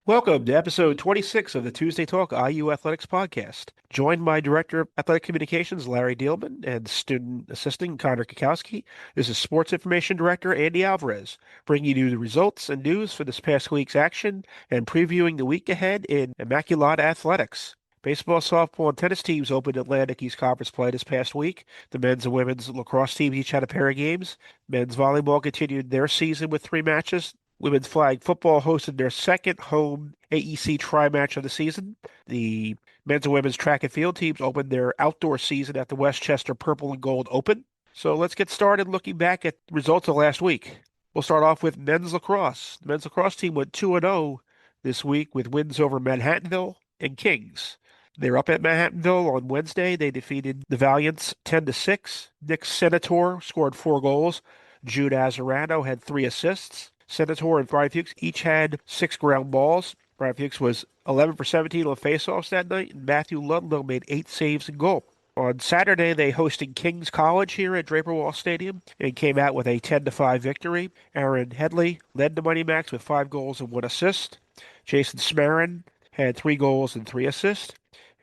Welcome to episode 26 of the Tuesday Talk IU Athletics podcast. Joined by Director of Athletic Communications Larry Dielman and Student Assistant Connor Kukowski. This is Sports Information Director Andy Alvarez, bringing you the results and news for this past week's action and previewing the week ahead in Immaculata Athletics. Baseball, softball, and tennis teams opened Atlantic East Conference play this past week. The men's and women's lacrosse teams each had a pair of games. Men's volleyball continued their season with three matches. Women's flag football hosted their second home AEC tri-match of the season. The men's and women's track and field teams opened their outdoor season at the Westchester Purple and Gold Open. So let's get started looking back at results of last week. We'll start off with men's lacrosse. The men's lacrosse team went 2-0 this week with wins over Manhattanville and Kings. They're up at Manhattanville on Wednesday. They defeated the Valiants 10-6. Nick Senator scored 4 goals. Jude Azarano had 3 assists. Senator and Brian Fuchs each had 6 ground balls. Brian Fuchs was 11 for 17 on faceoffs that night, and Matthew Ludlow made 8 saves and goal. On Saturday, they hosted Kings College here at Draper Wall Stadium and came out with a 10-5 victory. Aaron Headley led the Money Max with 5 goals and 1 assist. Jason Smarin had 3 goals and 3 assists.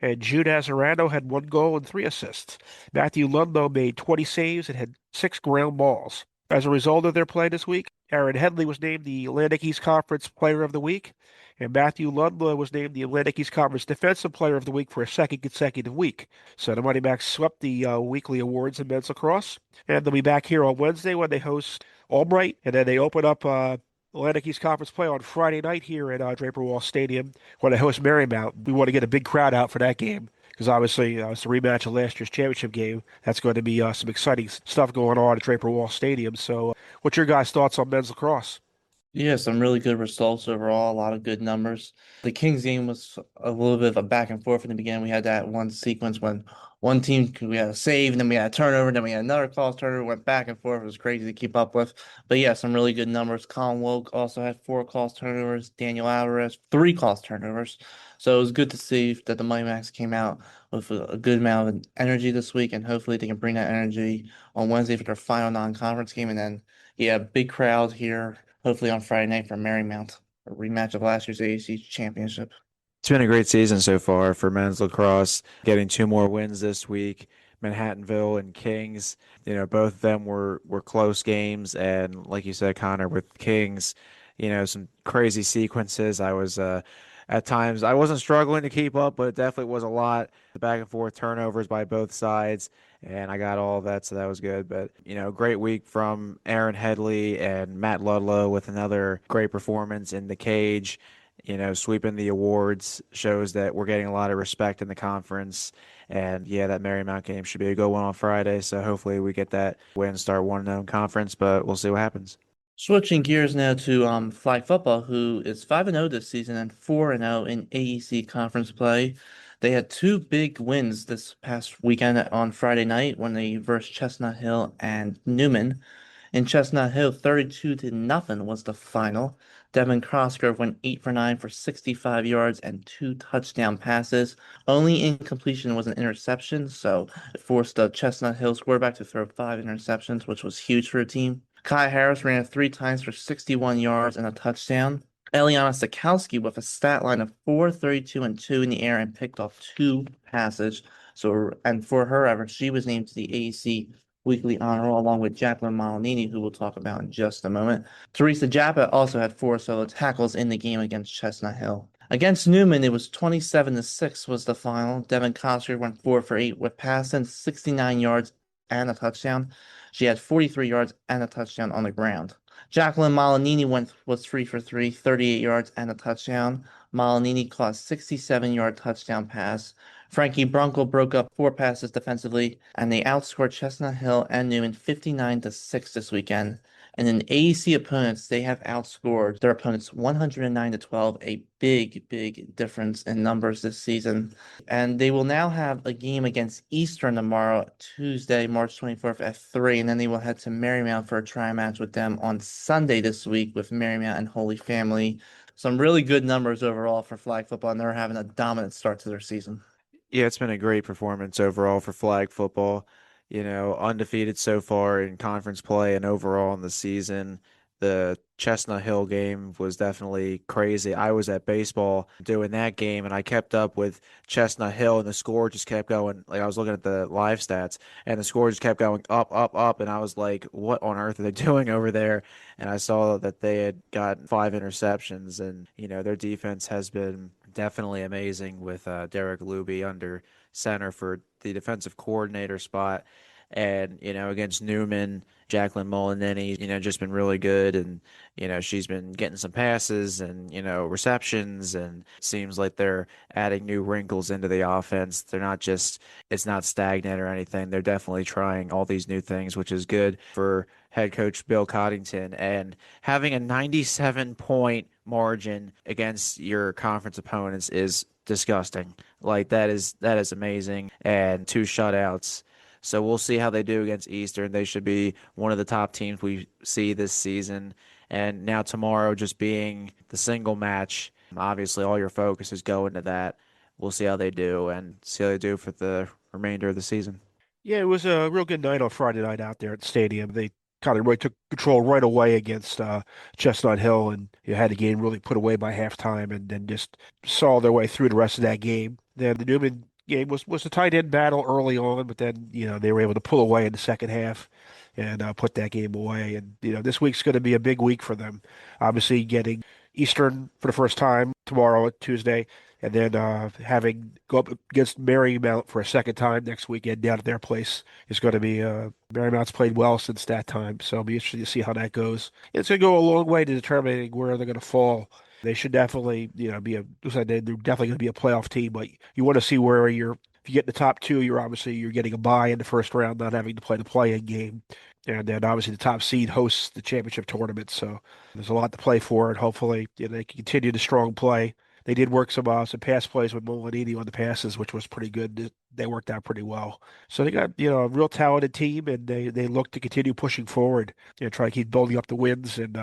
And Jude Azarano had 1 goal and 3 assists. Matthew Ludlow made 20 saves and had 6 ground balls. As a result of their play this week, Aaron Headley was named the Atlantic East Conference Player of the Week, and Matthew Ludlow was named the Atlantic East Conference Defensive Player of the Week for a second consecutive week. So the Money Max swept the weekly awards in men's lacrosse, and they'll be back here on Wednesday when they host Albright, and then they open up Atlantic East Conference play on Friday night here at Draper Wall Stadium when they host Marymount. We want to get a big crowd out for that game because obviously it's a rematch of last year's championship game. That's going to be some exciting stuff going on at Draper Wall Stadium. So, what's your guys' thoughts on men's lacrosse? Yeah, some really good results overall, a lot of good numbers. The Kings game was a little bit of a back and forth in the beginning. We had that one sequence when one team we had a save, and then we had a turnover, and then we had another call turnover, went back and forth. It was crazy to keep up with. But yeah, some really good numbers. Colin Woke also had 4 calls turnovers, Daniel Alvarez, 3 calls turnovers. So it was good to see that the Mighty Max came out with a good amount of energy this week, and hopefully they can bring that energy on Wednesday for their final non-conference game. And then, yeah, big crowd here hopefully on Friday night for Marymount, a rematch of last year's AAC championship. It's been a great season so far for men's lacrosse, getting 2 more wins this week. Manhattanville and Kings, both of them were close games, and like you said, Connor, with Kings, some crazy sequences. I was at times I wasn't struggling to keep up, but it definitely was a lot. The back and forth turnovers by both sides, and I got all of that, so that was good. But great week from Aaron Headley and Matt Ludlow with another great performance in the cage. Sweeping the awards shows that we're getting a lot of respect in the conference. And yeah, that Marymount game should be a good one on Friday. So hopefully we get that win, start 1-0 conference, but we'll see what happens. Switching gears now to flag football, who is 5-0 this season and 4-0 in AEC conference play. They had 2 big wins this past weekend on Friday night when they versed Chestnut Hill and Newman. In Chestnut Hill, 32 to nothing was the final. Devin Crossgrove went 8 for 9 for 65 yards and 2 touchdown passes. Only incompletion was an interception, so it forced the Chestnut Hills quarterback to throw 5 interceptions, which was huge for a team. Kai Harris ran it 3 times for 61 yards and a touchdown. Eliana Sikowski with a stat line of 432 and 2 in the air and picked off 2 passes. So, and for her effort, she was named to the AEC Weekly Honor Roll along with Jacqueline Malinini, who we'll talk about in just a moment. Teresa Jappa also had 4 solo tackles in the game against Chestnut Hill. Against Newman, it was 27-6 was the final. Devin Costner went 4 for 8 with passing 69 yards and a touchdown. She had 43 yards and a touchdown on the ground. Jacqueline Malinini was 3 for 3, 38 yards and a touchdown. Malinini caught a 67-yard touchdown pass. Frankie Brunkle broke up 4 passes defensively, and they outscored Chestnut Hill and Newman 59-6 this weekend. And in AEC opponents, they have outscored their opponents 109-12, a big, big difference in numbers this season. And they will now have a game against Eastern tomorrow, Tuesday, March 24th at 3, and then they will head to Marymount for a tri-match with them on Sunday this week with Marymount and Holy Family. Some really good numbers overall for flag football, and they're having a dominant start to their season. Yeah, it's been a great performance overall for flag football. Undefeated so far in conference play and overall in the season. The Chestnut Hill game was definitely crazy. I was at baseball doing that game and I kept up with Chestnut Hill and the score just kept going. Like I was looking at the live stats and the score just kept going up, up, up. And I was like, what on earth are they doing over there? And I saw that they had gotten 5 interceptions and, their defense has been definitely amazing with Derek Luby under center for the defensive coordinator spot. And, against Newman, Jacqueline Molinini, just been really good. And, she's been getting some passes and, receptions. And it seems like they're adding new wrinkles into the offense. It's not stagnant or anything. They're definitely trying all these new things, which is good for head coach Bill Coddington. And having a 97-point margin against your conference opponents is disgusting. Like that is amazing. And 2 shutouts. So we'll see how they do against Eastern. They should be one of the top teams we see this season. And now tomorrow just being the single match, obviously all your focus is going to that. We'll see how they do and see how they do for the remainder of the season. Yeah, it was a real good night on Friday night out there at the stadium. They kind of really took control right away against Chestnut Hill, and you had the game really put away by halftime, and then just saw their way through the rest of that game. Then the Newman game was a tight end battle early on, but then they were able to pull away in the second half and put that game away. And this week's going to be a big week for them. Obviously, getting Eastern for the first time tomorrow, Tuesday, and then having go up against Marymount for a second time next weekend down at their place is going to be Marymount's played well since that time, so it'll be interesting to see how that goes. It's going to go a long way to determining where they're going to fall. They should definitely, be looks like they're definitely going to be a playoff team, but you want to see where you're. If you get in the top two, you're getting a bye in the first round, not having to play the play-in game. And then obviously the top seed hosts the championship tournament, so there's a lot to play for, and hopefully they can continue the strong play. They did work some pass plays with Molinini on the passes, which was pretty good. They worked out pretty well. So they got a real talented team, and they look to continue pushing forward. Try to keep building up the wins and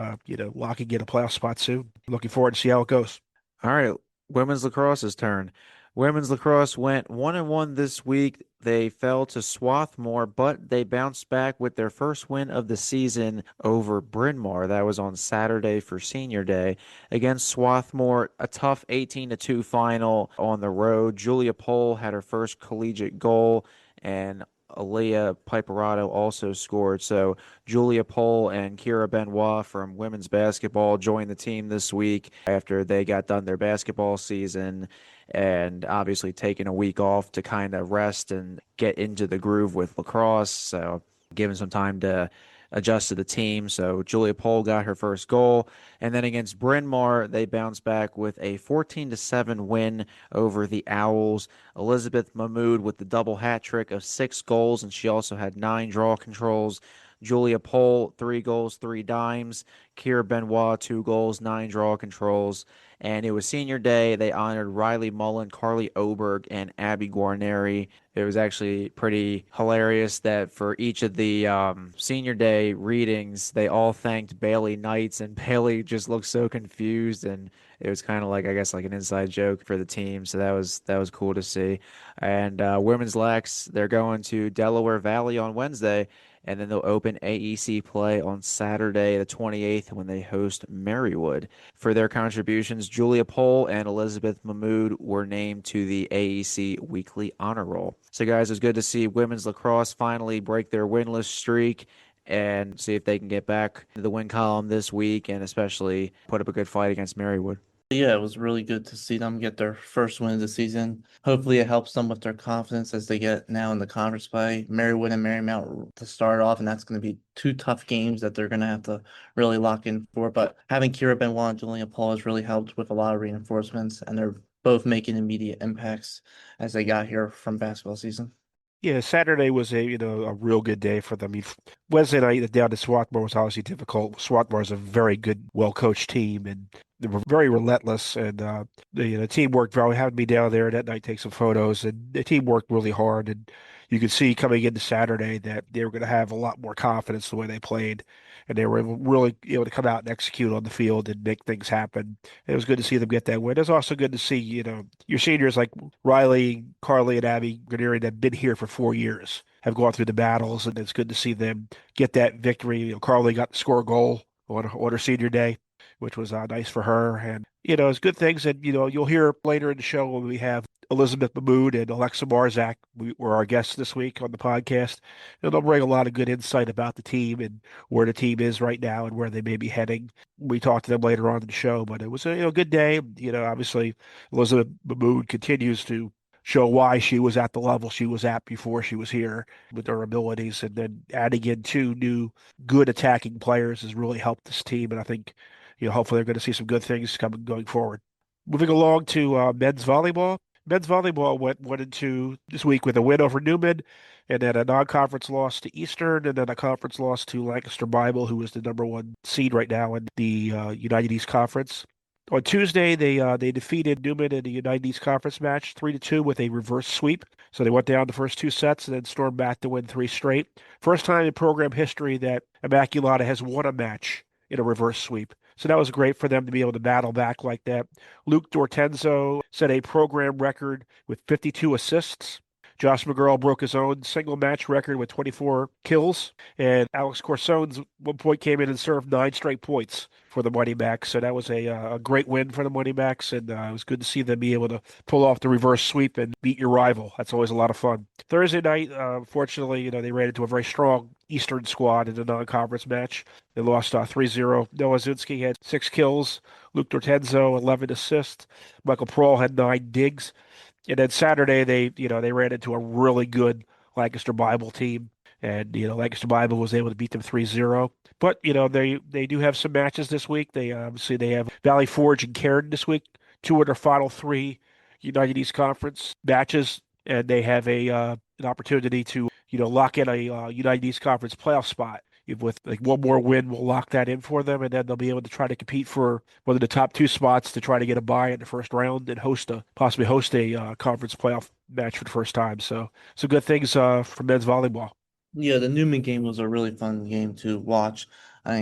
locking in a playoff spot soon. Looking forward to see how it goes. All right, women's lacrosse's turn. Women's lacrosse went 1-1 this week. They fell to Swarthmore, but they bounced back with their first win of the season over Bryn Mawr. That was on Saturday for Senior Day. Against Swarthmore, a tough 18-2 final on the road. Julia Pohl had her first collegiate goal, and Aaliyah Piperato also scored. So Julia Pohl and Kira Benoit from women's basketball joined the team this week after they got done their basketball season and obviously taking a week off to kind of rest and get into the groove with lacrosse. So giving some time to adjust to the team. So Julia Pohl got her first goal. And then against Bryn Mawr, they bounced back with a 14-7 win over the Owls. Elizabeth Mahmud with the double hat trick of 6 goals, and she also had 9 draw controls. Julia Pohl, 3 goals, 3 dimes. Kira Benoit, 2 goals, 9 draw controls. And it was senior day. They honored Riley Mullen, Carly Oberg, and Abby Guarneri. It was actually pretty hilarious that for each of the senior day readings, they all thanked Bailey Knights, and Bailey just looked so confused. And it was kind of like, I guess, like an inside joke for the team. So that was cool to see. And women's lax, they're going to Delaware Valley on Wednesday. And then they'll open AEC play on Saturday, the 28th, when they host Marywood. For their contributions, Julia Pohl and Elizabeth Mahmood were named to the AEC Weekly Honor Roll. So, guys, it's good to see women's lacrosse finally break their winless streak and see if they can get back to the win column this week and especially put up a good fight against Marywood. Yeah, it was really good to see them get their first win of the season. Hopefully it helps them with their confidence as they get now in the conference play. Marywood and Marymount to start off, and that's going to be 2 tough games that they're going to have to really lock in for. But having Kira Benoit and Julia Paul has really helped with a lot of reinforcements, and they're both making immediate impacts as they got here from basketball season. Yeah, Saturday was a real good day for them. Wednesday night down to Swarthmore was obviously difficult. Swarthmore is a very good, well-coached team, and they were very relentless. And the team worked very. Having me down there that night, take some photos, and the team worked really hard. And you could see coming into Saturday that they were going to have a lot more confidence the way they played, and they were really able to come out and execute on the field and make things happen. It was good to see them get that win. It was also good to see your seniors like Riley, Carly, and Abby Graneri that have been here for 4 years have gone through the battles, and it's good to see them get that victory. Carly got to score a goal on her senior day, which was nice for her. And, it's good things. And, you'll hear later in the show when we have Elizabeth Mahmud and Alexa Marczak were our guests this week on the podcast. And they'll bring a lot of good insight about the team and where the team is right now and where they may be heading. We talked to them later on in the show, but it was a good day. Obviously Elizabeth Mahmud continues to show why she was at the level she was at before she was here with her abilities, and then adding in two new good attacking players has really helped this team. And I think, hopefully they're going to see some good things coming going forward. Moving along to men's volleyball. Men's volleyball went into this week with a win over Newman, and then a non-conference loss to Eastern, and then a conference loss to Lancaster Bible, who is the number one seed right now in the United East Conference. On Tuesday, they defeated Newman in the United East Conference match 3-2 with a reverse sweep. So they went down the first two sets and then stormed back to win three straight. First time in program history that Immaculata has won a match in a reverse sweep. So that was great for them to be able to battle back like that. Luke Dortenzo set a program record with 52 assists. Josh McGurl broke his own single match record with 24 kills. And Alex Corsone's at one point came in and served 9 straight points for the Money Macs. So that was a great win for the Money Macs. And it was good to see them be able to pull off the reverse sweep and beat your rival. That's always a lot of fun. Thursday night, fortunately, they ran into a very strong Eastern squad in the non-conference match. They lost 3-0. Noah Zinski had 6 kills. Luke Dortenzo, 11 assists. Michael Prohl had 9 digs. And then Saturday, they ran into a really good Lancaster Bible team. And, Lancaster Bible was able to beat them 3-0. But, they do have some matches this week. They have Valley Forge and Carrollton this week, 2 of their final 3 United East Conference matches. And they have an opportunity to, lock in a United East Conference playoff spot. With like one more win, we'll lock that in for them, and then they'll be able to try to compete for one of the top 2 spots to try to get a bye in the first round and possibly host a conference playoff match for the first time. So some good things for men's volleyball. Yeah, the Newman game was a really fun game to watch.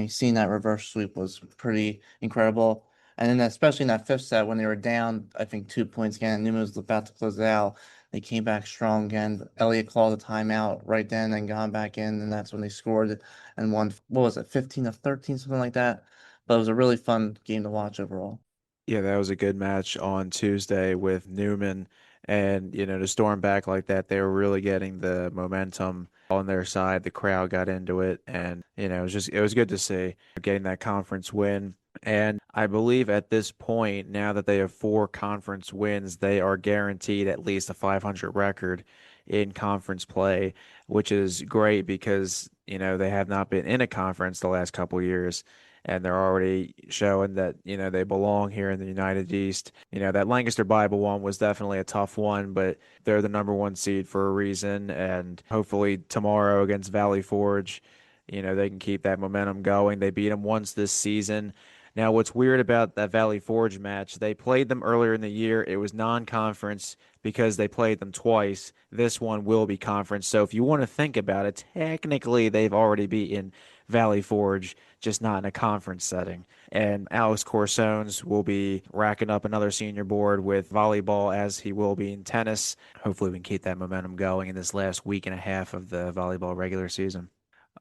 Seeing that reverse sweep was pretty incredible. And then especially in that fifth set when they were down, I think 2 points again, Newman was about to close it out. They came back strong again. Elliott called a timeout right then and gone back in, and that's when they scored and won. What was it, 15-13, something like that? But it was a really fun game to watch overall. Yeah, that was a good match on Tuesday with Newman. And, to storm back like that, they were really getting the momentum on their side. The crowd got into it. And, it was good to see getting that conference win. And I believe at this point, now that they have 4 conference wins, they are guaranteed at least a 500 record in conference play, which is great because, they have not been in a conference the last couple years. And they're already showing that, they belong here in the United East. That Lancaster Bible one was definitely a tough one, but they're the number 1 seed for a reason. And hopefully tomorrow against Valley Forge, they can keep that momentum going. They beat them once this season. Now, what's weird about that Valley Forge match, they played them earlier in the year. It was non-conference because they played them twice. This one will be conference. So if you want to think about it, technically they've already beaten Valley Forge, just not in a conference setting. And Alex Corsones will be racking up another senior board with volleyball as he will be in tennis. Hopefully we can keep that momentum going in this last week and a half of the volleyball regular season.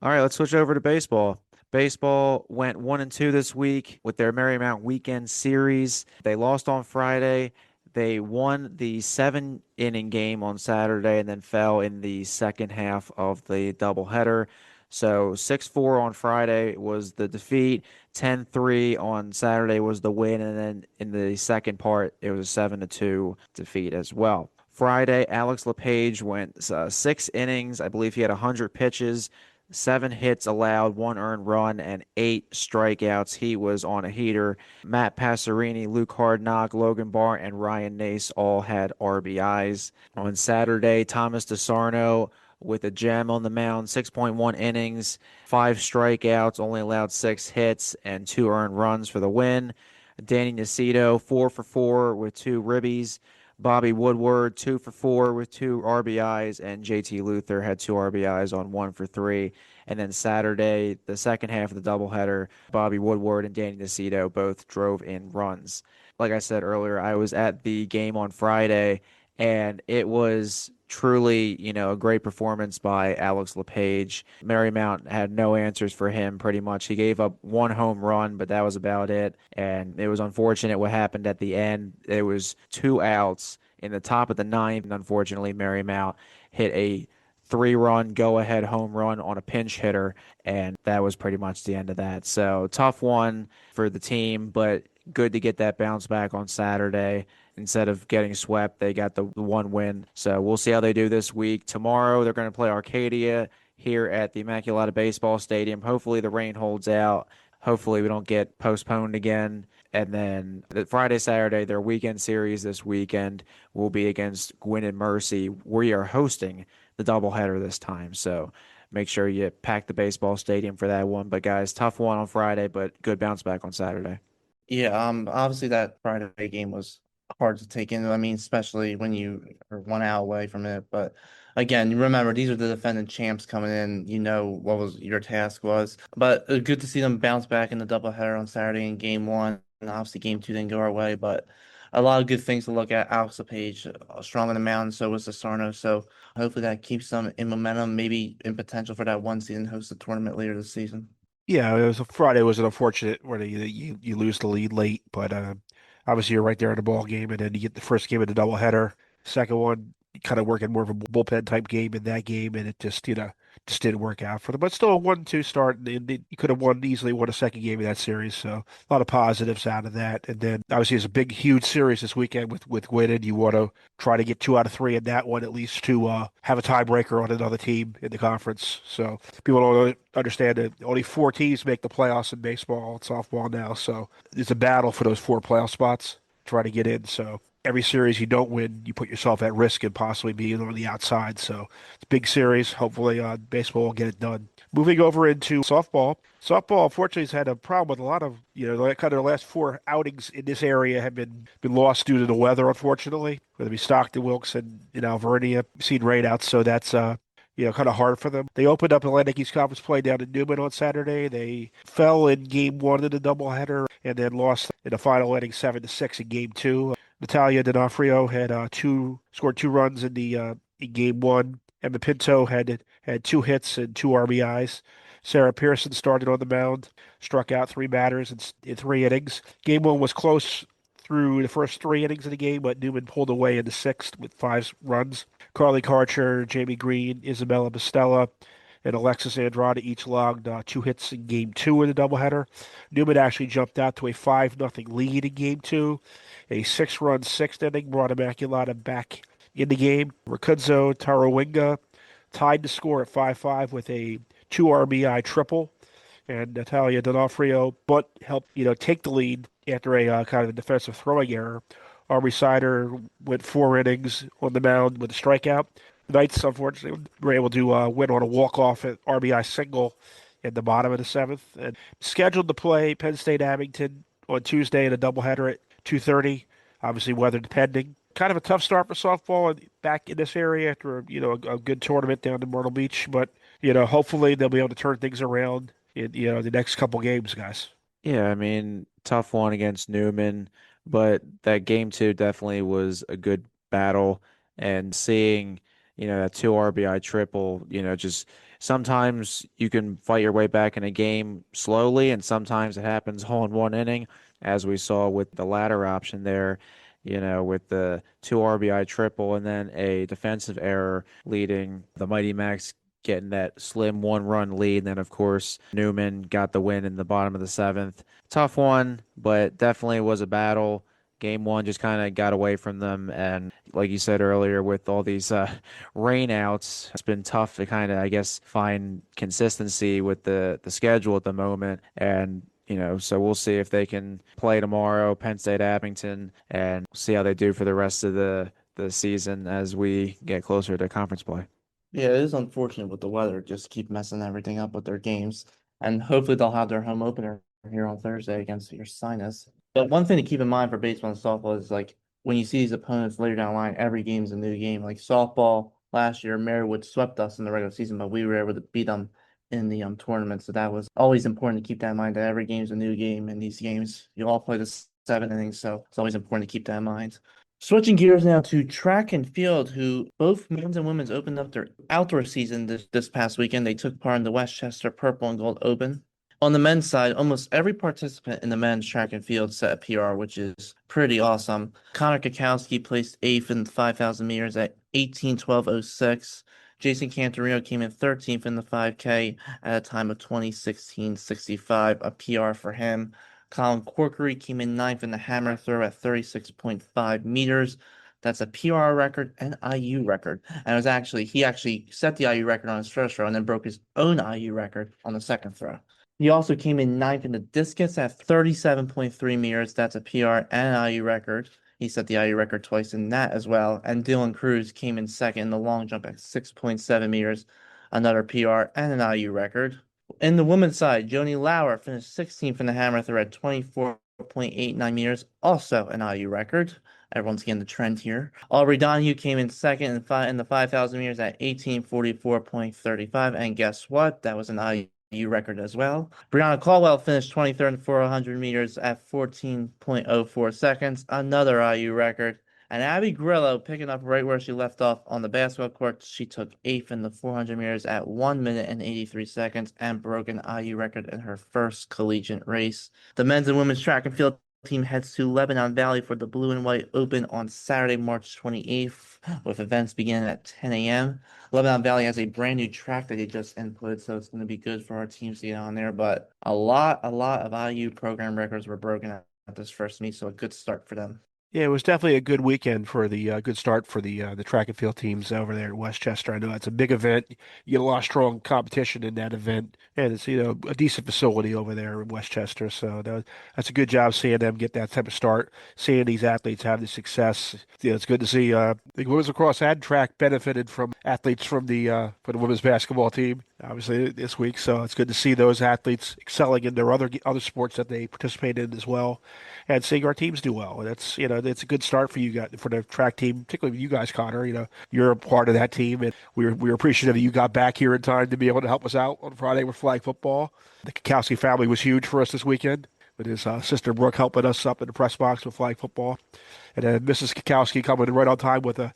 All right, let's switch over to baseball. Baseball went 1-2 this week with their Marymount Weekend Series. They lost on Friday. They won the 7-inning game on Saturday and then fell in the second half of the doubleheader. So 6-4 on Friday was the defeat. 10-3 on Saturday was the win. And then in the second part, it was a 7-2 defeat as well. Friday, Alex LePage went 6 innings. I believe he had 100 pitches. 7 hits allowed, 1 earned run, and 8 strikeouts. He was on a heater. Matt Passerini, Luke Hardnock, Logan Barr, and Ryan Nace all had RBIs. On Saturday, Thomas DeSarno with a gem on the mound, 6.1 innings, 5 strikeouts, only allowed 6 hits, and 2 earned runs for the win. Danny Nacito, 4 for 4 with 2 ribbies. Bobby Woodward, 2 for 4 with 2 RBIs, and JT Luther had 2 RBIs on 1 for 3. And then Saturday, the second half of the doubleheader, Bobby Woodward and Danny Nacito both drove in runs. Like I said earlier, I was at the game on Friday, and it was truly, a great performance by Alex LePage. Marymount had no answers for him pretty much. He gave up one home run, but that was about it. And it was unfortunate what happened at the end. There was two outs in the top of the ninth, and unfortunately, Marymount hit a three-run go-ahead home run on a pinch hitter, and that was pretty much the end of that. So tough one for the team, but good to get that bounce back on Saturday. Instead of getting swept, they got the one win. So we'll see how they do this week. Tomorrow, they're going to play Arcadia here at the Immaculata Baseball Stadium. Hopefully, the rain holds out. Hopefully, we don't get postponed again. And then the Friday, Saturday, their weekend series this weekend will be against Gwynn and Mercy. We are hosting the doubleheader this time. So make sure you pack the baseball stadium for that one. But guys, tough one on Friday, but good bounce back on Saturday. Yeah, obviously that Friday game was hard to take in. I mean, especially when you are 1 hour away from it. But again, you remember these are the defending champs coming in. You know what was your task was. But good to see them bounce back in the doubleheader on Saturday in game one. And obviously game two didn't go our way, but a lot of good things to look at. Alex LePage, strong in the mound, so was the Sarno. So hopefully that keeps them in momentum, maybe in potential for that one season host the tournament later this season. Yeah, it was a Friday was an unfortunate where you lose the lead late, but obviously you're right there in the ball game, and then you get the first game of the doubleheader. Second one, you kind of working more of a bullpen type game in that game, and it just just didn't work out for them. But still a 1-2 start, and you could have easily won a second game of that series. So a lot of positives out of that. And then obviously it's a big, huge series this weekend with Gwynedd. You want to try to get 2 out of 3 in that one at least to have a tiebreaker on another team in the conference. So people don't understand that only 4 teams make the playoffs in baseball and softball now. So it's a battle for those 4 playoff spots. Try to get in. So every series you don't win, you put yourself at risk and possibly being on the outside. So it's a big series. Hopefully, baseball will get it done. Moving over into softball. Softball, unfortunately, has had a problem with a lot of, like kind of the last 4 outings in this area have been lost due to the weather, unfortunately. Whether it be Stockton, Wilkes, and Alvernia, seen rainouts, so that's kind of hard for them. They opened up Atlantic East Conference play down in Newman on Saturday. They fell in game one of the doubleheader and then lost in the final inning 7-6 in game two. Natalia D'Onofrio had scored 2 runs in game one. Emma Pinto had 2 hits and 2 RBIs. Sarah Pearson started on the mound, struck out 3 batters in 3 innings. Game one was close through the first 3 innings of the game, but Newman pulled away in the sixth with 5 runs. Carly Karcher, Jamie Green, Isabella Bastella, and Alexis Andrade each logged 2 hits in game two of the doubleheader. Newman actually jumped out to a 5-0 lead in game two. A 6-run sixth inning brought Immaculata back in the game. Ricuzzo Tarawinga tied the score at 5-5 with a 2 RBI triple. And Natalia D'Onofrio but helped take the lead after a kind of a defensive throwing error. Aubrey Sider went 4 innings on the mound with a strikeout. The Knights, unfortunately, were able to win on a walk-off at RBI single in the bottom of the seventh. And scheduled to play Penn State Abington on Tuesday in a doubleheader at 2:30. Obviously, weather depending. Kind of a tough start for softball and back in this area after a good tournament down in Myrtle Beach. But hopefully they'll be able to turn things around in the next couple games, guys. Yeah, I mean, tough one against Newman, but that game two definitely was a good battle. And seeing, that two RBI triple, just sometimes you can fight your way back in a game slowly, and sometimes it happens all in one inning, as we saw with the latter option there, with the two RBI triple and then a defensive error leading the Mighty Macs getting that slim 1-run lead. And then, of course, Newman got the win in the bottom of the seventh. Tough one, but definitely was a battle. Game one just kind of got away from them. And like you said earlier, with all these rain outs, it's been tough to kind of, I guess, find consistency with the schedule at the moment. And so we'll see if they can play tomorrow, Penn State Abington, and see how they do for the rest of the season as we get closer to conference play. Yeah, it is unfortunate with the weather. Just keep messing everything up with their games. And hopefully they'll have their home opener here on Thursday against your Sinus. But one thing to keep in mind for baseball and softball is like when you see these opponents later down the line, every game's a new game. Like softball last year, Marywood swept us in the regular season, but we were able to beat them in the tournament. So that was always important to keep that in mind that every game's a new game. And these games, you all play the 7 innings. So it's always important to keep that in mind. Switching gears now to track and field, who both men's and women's opened up their outdoor season this past weekend. They took part in the Westchester Purple and Gold Open. On the men's side, almost every participant in the men's track and field set a PR, which is pretty awesome. Connor Kikowski placed eighth in the 5,000 meters at 18:12:06. Jason Cantorino came in 13th in the 5K at a time of 20:16:65, a PR for him. Colin Corkery came in ninth in the hammer throw at 36.5 meters. That's a PR record and IU record. And he actually set the IU record on his first throw and then broke his own IU record on the second throw. He also came in ninth in the discus at 37.3 meters. That's a PR and an IU record. He set the IU record twice in that as well. And Dylan Cruz came in second in the long jump at 6.7 meters, another PR and an IU record. In the women's side, Joni Lauer finished 16th in the hammer throw at 24.89 meters, also an IU record. Everyone's getting the trend here. Aubrey Donahue came in second in the 5,000 meters at 18:44.35. And guess what? That was an IU record as well. Brianna Caldwell finished 23rd in 400 meters at 14.04 seconds, another IU record. And Abby Grillo, picking up right where she left off on the basketball court, she took eighth in the 400 meters at 1 minute and 83 seconds and broke an IU record in her first collegiate race. The men's and women's track and field team heads to Lebanon Valley for the Blue and White Open on Saturday, March 28th, with events beginning at 10 a.m. Lebanon Valley has a brand new track that they just inputted, so it's going to be good for our teams to get on there. But a lot of IU program records were broken at this first meet, so a good start for them. Yeah, it was definitely a good weekend for the good start for the track and field teams over there at Westchester. I know it's a big event. You get a lot of strong competition in that event, and it's a decent facility over there in Westchester. So that's a good job seeing them get that type of start, seeing these athletes have the success. It's good to see. The women's lacrosse and track benefited from athletes from the women's basketball team, obviously this week. So it's good to see those athletes excelling in their other sports that they participate in as well, and seeing our teams do well. And it's a good start for you guys, for the track team, particularly you guys, Connor. You're a part of that team, and we're appreciative that you got back here in time to be able to help us out on Friday with flag football. The Kikowski family was huge for us this weekend, with his sister Brooke helping us up in the press box with flag football, and then Mrs. Kikowski coming in right on time with a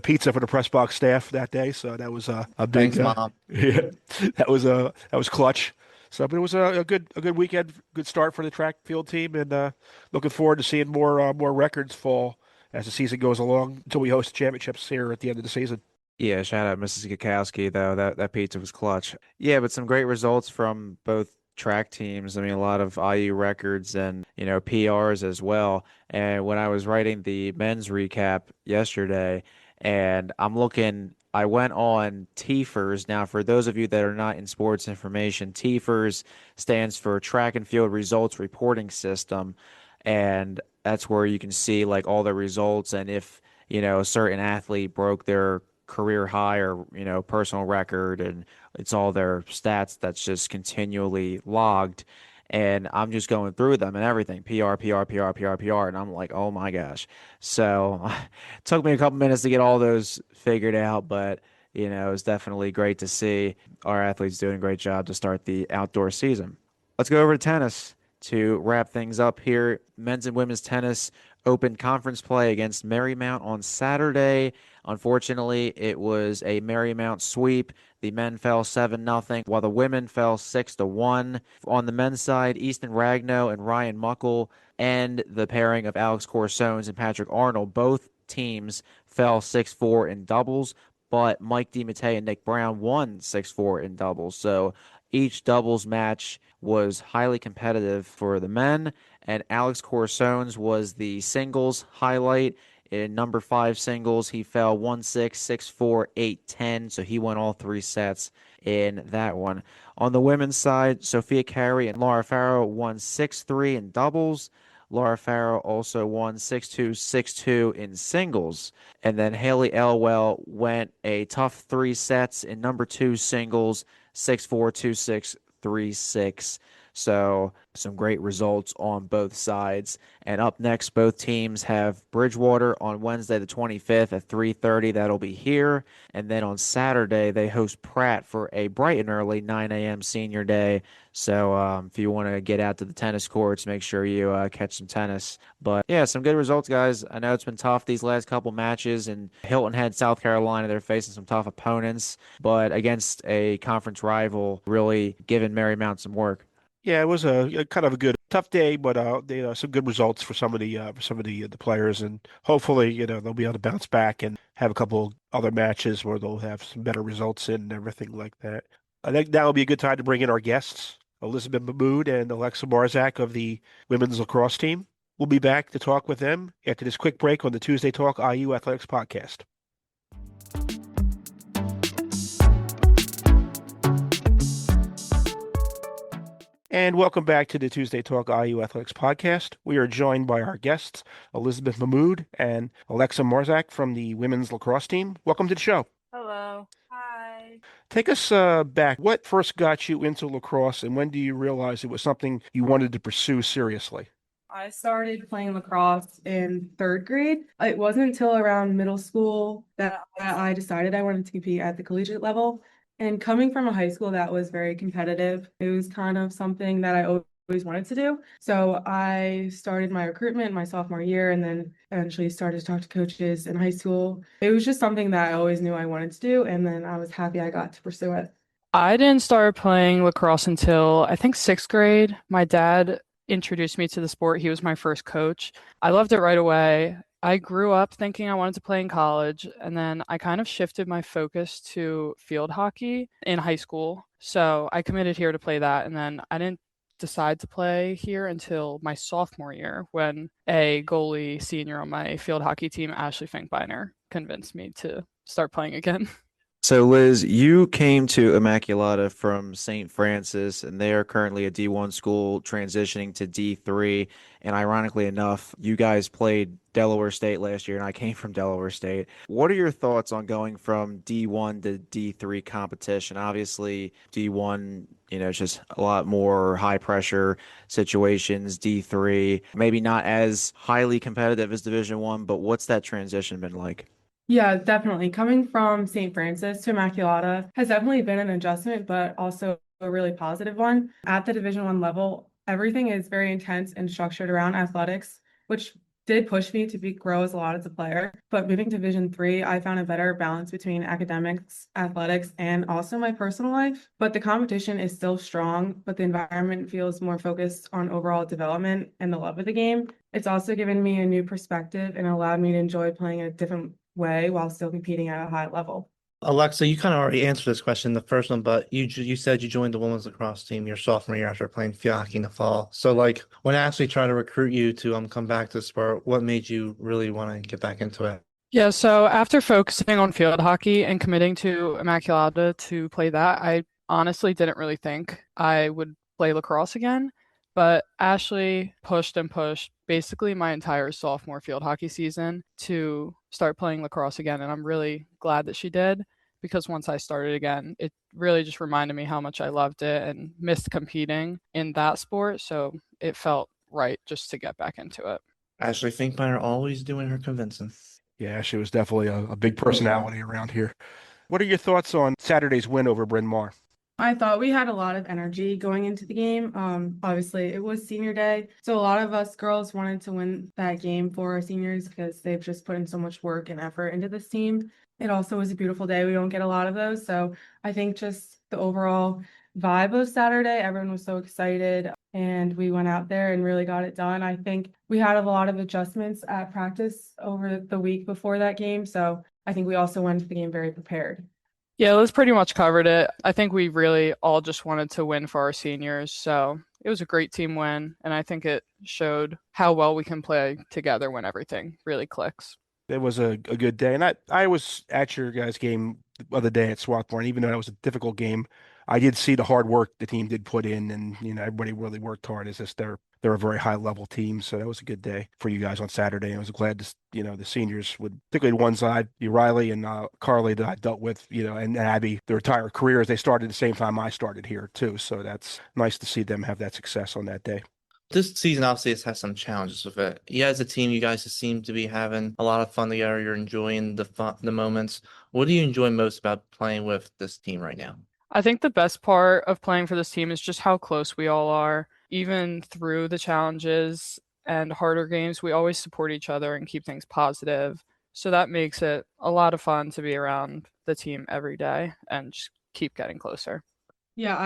pizza for the press box staff that day. So that was a big Thanks, Mom. yeah, that was clutch. So, but it was a good weekend, good start for the track field team, and looking forward to seeing more records fall as the season goes along until we host the championships here at the end of the season. Yeah, shout out Mrs. Kikowski though. That pizza was clutch. Yeah, but some great results from both track teams. I mean, a lot of IU records and, PRs as well. And when I was writing the men's recap yesterday, and I went on TFRS. Now, for those of you that are not in sports information, TFRS stands for Track and Field Results Reporting System. And that's where you can see like all the results and if, a certain athlete broke their career high or, personal record, and it's all their stats that's just continually logged. And I'm just going through them and everything, PR, PR, PR, PR, PR, and I'm like, oh my gosh. So it took me a couple minutes to get all those figured out, but it's definitely great to see our athletes doing a great job to start the outdoor season. Let's go over to tennis to wrap things up here. Men's and women's tennis open conference play against Marymount on Saturday. Unfortunately, it was a Marymount sweep. The men fell 7-0, while the women fell 6-1. On the men's side, Easton Ragnow and Ryan Muckle and the pairing of Alex Corsones and Patrick Arnold, both teams fell 6-4 in doubles, but Mike DiMattei and Nick Brown won 6-4 in doubles. So each doubles match was highly competitive for the men, and Alex Corsones was the singles highlight. In number 5 singles, he fell 1-6, 6-4, 8-10, so he won all 3 sets in that one. On the women's side, Sophia Carey and Laura Farrow won 6-3 in doubles. Laura Farrow also won 6-2, 6-2 in singles. And then Haley Elwell went a tough 3 sets in number 2 singles, 6-4, 2-6, 3-6. So some great results on both sides. And up next, both teams have Bridgewater on Wednesday the 25th at 3:30. That'll be here. And then on Saturday, they host Pratt for a bright and early 9 a.m. senior day. So if you want to get out to the tennis courts, make sure you catch some tennis. But yeah, some good results, guys. I know it's been tough these last couple matches, and Hilton Head, South Carolina, they're facing some tough opponents, but against a conference rival, really giving Marymount some work. Yeah, it was a kind of a good tough day, but some good results for some of the players, and hopefully they'll be able to bounce back and have a couple other matches where they'll have some better results in and everything like that. I think now will be a good time to bring in our guests, Elizabeth Mahmud and Alexa Marczak of the women's lacrosse team. We'll be back to talk with them after this quick break on the Tuesday Talk IU Athletics podcast. And welcome back to the Tuesday Talk IU Athletics podcast. We are joined by our guests, Elizabeth Mahmud and Alexa Marczak from the women's lacrosse team. Welcome to the show. Hello. Hi. Take us back. What first got you into lacrosse, and when do you realize it was something you wanted to pursue seriously? I started playing lacrosse in third grade. It wasn't until around middle school that I decided I wanted to compete at the collegiate level. And coming from a high school that was very competitive, it was kind of something that I always wanted to do. So I started my recruitment my sophomore year and then eventually started to talk to coaches in high school. It was just something that I always knew I wanted to do, and then I was happy I got to pursue it. I didn't start playing lacrosse until I think sixth grade. My dad introduced me to the sport. He was my first coach. I loved it right away. I grew up thinking I wanted to play in college, and then I kind of shifted my focus to field hockey in high school. So I committed here to play that, and then I didn't decide to play here until my sophomore year when a goalie senior on my field hockey team, Ashley Finkbeiner, convinced me to start playing again. So, Liz, you came to Immaculata from St. Francis, and they are currently a D1 school transitioning to D3. And ironically enough, you guys played Delaware State last year, and I came from Delaware State. What are your thoughts on going from D1 to D3 competition? Obviously, D1, it's just a lot more high pressure situations. D3, maybe not as highly competitive as Division One, but what's that transition been like? Yeah, definitely. Coming from St. Francis to Immaculata has definitely been an adjustment, but also a really positive one. At the Division One level, everything is very intense and structured around athletics, which did push me to grow as a lot as a player. But moving to Division Three, I found a better balance between academics, athletics, and also my personal life. But the competition is still strong, but the environment feels more focused on overall development and the love of the game. It's also given me a new perspective and allowed me to enjoy playing a different way while still competing at a high level. Alexa, you kind of already answered this question, the first one, but you said you joined the women's lacrosse team your sophomore year after playing field hockey in the fall. So, like, when Ashley tried to recruit you to come back to the sport, what made you really want to get back into it? Yeah, so after focusing on field hockey and committing to Immaculata to play that, I honestly didn't really think I would play lacrosse again. But Ashley pushed and pushed basically my entire sophomore field hockey season to start playing lacrosse again. And I'm really glad that she did, because once I started again, it really just reminded me how much I loved it and missed competing in that sport. So it felt right just to get back into it. Ashley Finkbeiner always doing her convincing. Yeah, she was definitely a big personality around here. What are your thoughts on Saturday's win over Bryn Mawr? I thought we had a lot of energy going into the game. Obviously, it was senior day, so a lot of us girls wanted to win that game for our seniors because they've just put in so much work and effort into this team. It also was a beautiful day. We don't get a lot of those, so I think just the overall vibe of Saturday, everyone was so excited, and we went out there and really got it done. I think we had a lot of adjustments at practice over the week before that game, so I think we also went to the game very prepared. Yeah, Liz pretty much covered it. I think we really all just wanted to win for our seniors. So it was a great team win. And I think it showed how well we can play together when everything really clicks. It was a good day. And I was at your guys' game the other day at Swarthmore. Even though it was a difficult game, I did see the hard work the team did put in. And, everybody really worked hard. It's just they're a very high level team. So that was a good day for you guys on Saturday. I was glad to, the seniors would, particularly one side, Riley and Carly that I dealt with, and Abby, their entire careers, they started the same time I started here too. So that's nice to see them have that success on that day. This season obviously has some challenges with it. You as a team, you guys seem to be having a lot of fun together. You're enjoying the moments. What do you enjoy most about playing with this team right now? I think the best part of playing for this team is just how close we all are. Even through the challenges and harder games, we always support each other and keep things positive. So that makes it a lot of fun to be around the team every day and just keep getting closer. Yeah,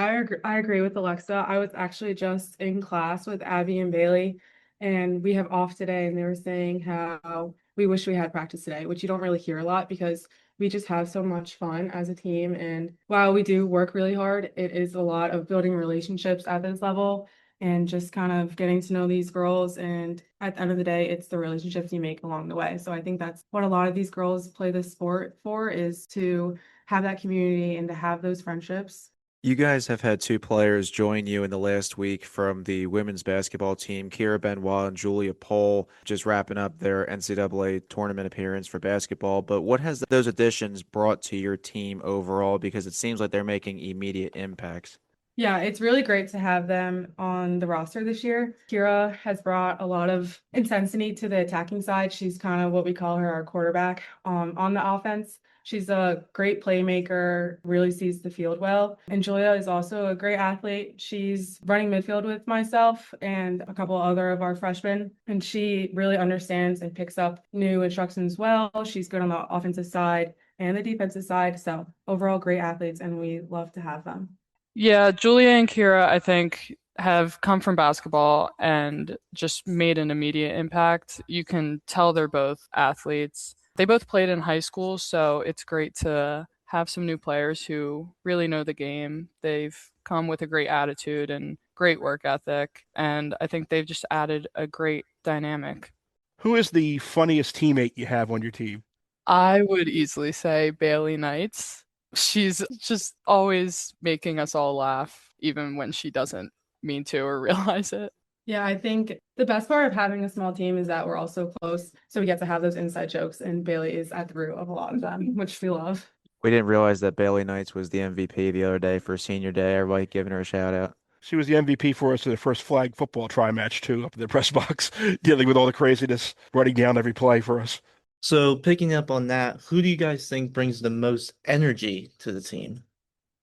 I agree with Alexa. I was actually just in class with Abby and Bailey, and we have off today, and they were saying how we wish we had practice today, which you don't really hear a lot because we just have so much fun as a team. And while we do work really hard, it is a lot of building relationships at this level and just kind of getting to know these girls. And at the end of the day, it's the relationships you make along the way. So I think that's what a lot of these girls play this sport for, is to have that community and to have those friendships. You guys have had two players join you in the last week from the women's basketball team, Kira Benoit and Julia Pohl, just wrapping up their NCAA tournament appearance for basketball. But what has those additions brought to your team overall? Because it seems like they're making immediate impacts. Yeah, it's really great to have them on the roster this year. Kira has brought a lot of intensity to the attacking side. She's kind of what we call her our quarterback on the offense. She's a great playmaker, really sees the field well. And Julia is also a great athlete. She's running midfield with myself and a couple other of our freshmen, and she really understands and picks up new instructions well. She's good on the offensive side and the defensive side. So overall, great athletes, and we love to have them. Yeah, Julia and Kira, I think, have come from basketball and just made an immediate impact. You can tell they're both athletes. They both played in high school, so it's great to have some new players who really know the game. They've come with a great attitude and great work ethic, and I think they've just added a great dynamic. Who is the funniest teammate you have on your team? I would easily say Bailey Knights. She's just always making us all laugh, even when she doesn't mean to or realize it. Yeah, I think the best part of having a small team is that we're all so close. So we get to have those inside jokes, and Bailey is at the root of a lot of them, which we love. We didn't realize that Bailey Knights was the MVP the other day for senior day. Everybody giving her a shout out. She was the MVP for us in the first flag football try match too, up in the press box, dealing with all the craziness, running down every play for us. So picking up on that, who do you guys think brings the most energy to the team?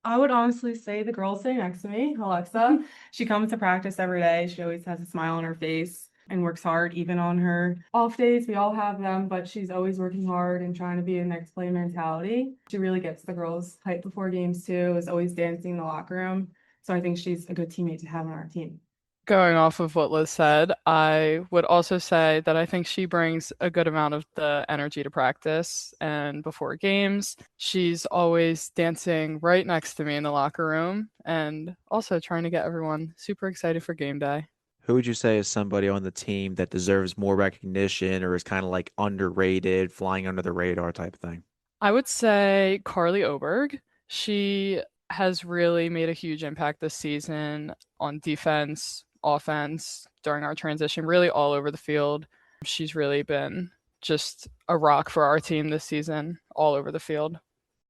I would honestly say the girl sitting next to me, Alexa. She comes to practice every day. She always has a smile on her face and works hard, even on her off days. We all have them, but she's always working hard and trying to be a next play mentality. She really gets the girls hyped before games too, is always dancing in the locker room. So I think she's a good teammate to have on our team. Going off of what Liz said, I would also say that I think she brings a good amount of the energy to practice and before games. She's always dancing right next to me in the locker room and also trying to get everyone super excited for game day. Who would you say is somebody on the team that deserves more recognition or is kind of like underrated, flying under the radar type of thing? I would say Carly Oberg. She has really made a huge impact this season on defense, offense, during our transition, really all over the field. She's really been just a rock for our team this season, all over the field.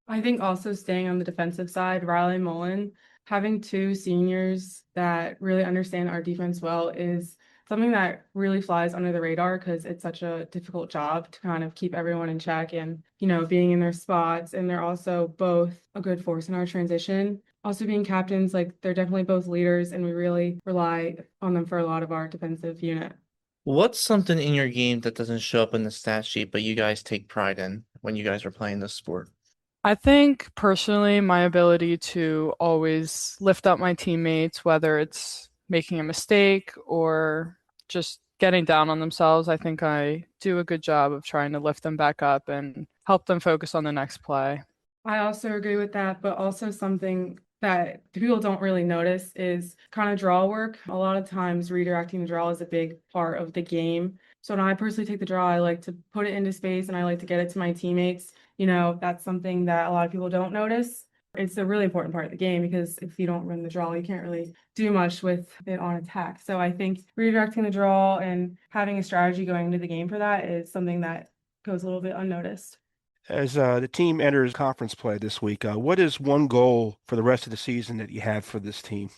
I think also staying on the defensive side, Riley Mullen, having two seniors that really understand our defense well is something that really flies under the radar because it's such a difficult job to kind of keep everyone in check and, being in their spots. And they're also both a good force in our transition. Also being captains, like they're definitely both leaders and we really rely on them for a lot of our defensive unit. What's something in your game that doesn't show up in the stat sheet, but you guys take pride in when you guys are playing this sport? I think personally, my ability to always lift up my teammates, whether it's making a mistake or just getting down on themselves, I think I do a good job of trying to lift them back up and help them focus on the next play. I also agree with that, but also something that people don't really notice is kind of draw work. A lot of times redirecting the draw is a big part of the game. So when I personally take the draw, I like to put it into space and I like to get it to my teammates. That's something that a lot of people don't notice. It's a really important part of the game because if you don't run the draw, you can't really do much with it on attack. So I think redirecting the draw and having a strategy going into the game for that is something that goes a little bit unnoticed. As the team enters conference play this week, what is one goal for the rest of the season that you have for this team?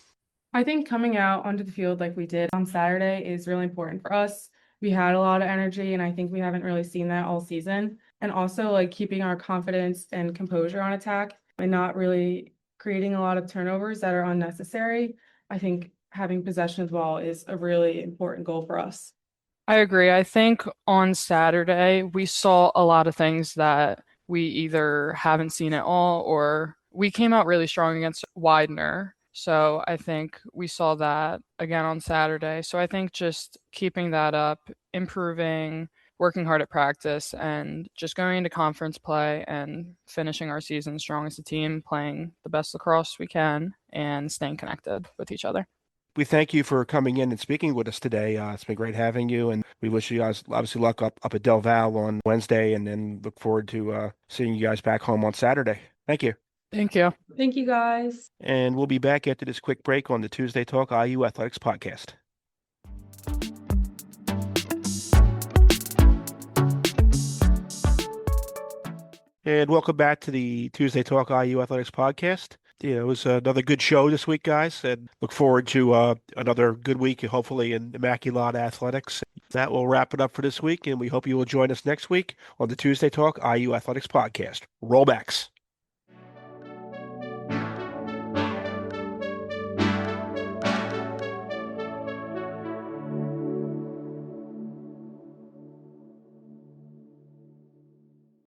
I think coming out onto the field like we did on Saturday is really important for us. We had a lot of energy, and I think we haven't really seen that all season. And also, like keeping our confidence and composure on attack and not really creating a lot of turnovers that are unnecessary. I think having possession of the ball is a really important goal for us. I agree. I think on Saturday we saw a lot of things that we either haven't seen at all or we came out really strong against Widener. So I think we saw that again on Saturday. So I think just keeping that up, improving, working hard at practice, and just going into conference play and finishing our season strong as a team, playing the best lacrosse we can, and staying connected with each other. We thank you for coming in and speaking with us today. It's been great having you, and we wish you guys obviously luck up at Del Val on Wednesday, and then look forward to seeing you guys back home on Saturday. Thank you. Thank you. Thank you, guys. And we'll be back after this quick break on the Tuesday Talk IU Athletics podcast. And welcome back to the Tuesday Talk IU Athletics podcast. It was another good show this week, guys, and look forward to another good week, hopefully, in Immaculata Athletics. That will wrap it up for this week, and we hope you will join us next week on the Tuesday Talk IU Athletics podcast. Rollbacks.